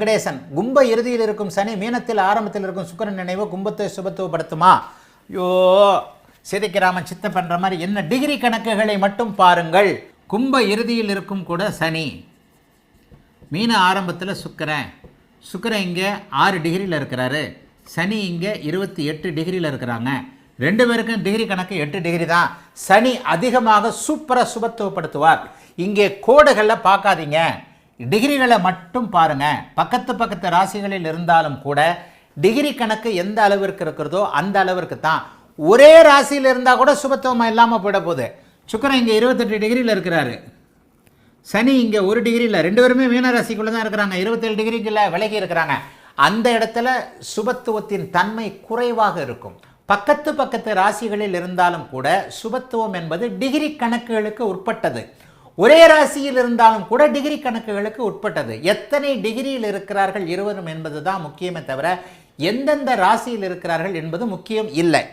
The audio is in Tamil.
வெங்கடேசன், கும்ப இறுதியில் இருக்கும் சனி மீனத்தில் ஆரம்பத்தில் இருக்கும் சுக்கிரன் நினைவு கும்பத்தை சுபத்துவப்படுத்துமா? ஐயோ, சிதைக்கிறாம சித்த பண்ற மாதிரி என்ன டிகிரி கணக்குகளை மட்டும் பாருங்கள். கும்ப இறுதியில் இருக்கும் கூட சனி, மீன ஆரம்பத்தில் சுக்கிரன் இங்கே 6 டிகிரியில் இருக்கிறாரு, சனி இங்கே 28 டிகிரியில் இருக்கிறாங்க. 2 பேருக்கும் டிகிரி கணக்கு 8 டிகிரி தான். சனி அதிகமாக சூப்பராக சுபத்துவப்படுத்துவார். இங்கே கோடுகளில் பார்க்காதீங்க, டிகிரிகளை மட்டும் பாருங்க. பக்கத்து ராசிகளில் இருந்தாலும் கூட டிகிரி கணக்கு எந்த அளவிற்கு இருக்கிறதோ அந்த அளவிற்கு தான். ஒரே ராசியில் இருந்தால் கூட சுபத்துவமாக இல்லாமல் போயிட போகுது. சுக்கிரன் இங்கே 28 டிகிரியில் இருக்கிறாரு, சனி இங்கே 1 டிகிரியில், 2 பேருமே மீன ராசிக்குள்ளே தான் இருக்கிறாங்க, 27 டிகிரிக்குள்ள விலகி இருக்கிறாங்க. அந்த இடத்துல சுபத்துவத்தின் தன்மை குறைவாக இருக்கும். பக்கத்து ராசிகளில் இருந்தாலும் கூட சுபத்துவம் என்பது டிகிரி கணக்குகளுக்கு உட்பட்டது. ஒரே ராசியில் இருந்தாலும் கூட டிகிரி கணக்குகளுக்கு உட்பட்டது. எத்தனை டிகிரியில் இருக்கிறார்கள் இருவரும் என்பது தான் முக்கியமே தவிர எந்தெந்த ராசியில் இருக்கிறார்கள் என்பது முக்கியம் இல்லை.